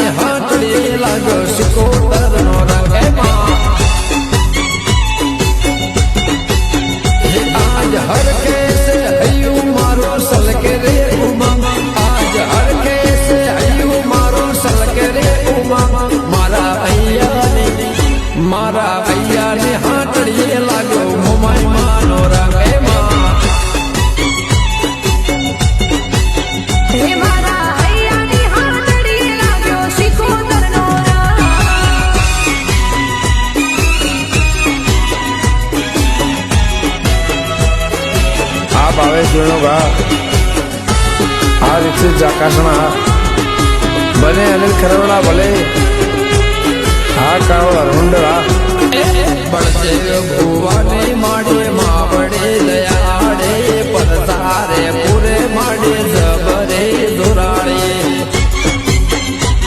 ને હાથડીએ લાગ્યો સિકોતરનો રંગ આજ હરખે છે હૈયું મારો સલકે રે ઉમંગ આજ હરખે છે હૈયું મારો સલકે રે ઉમંગ મારા અહીંયા ને હાથડીએ લાગ્યો મોમાઈ માનો રંગ ભાવેશ વેણુભા આ દીક્ષિત જાકાસણા બને અનિલ ખરવડા ભલે આ કાળો હરમંડળ બળદેવ ભુવાની માડી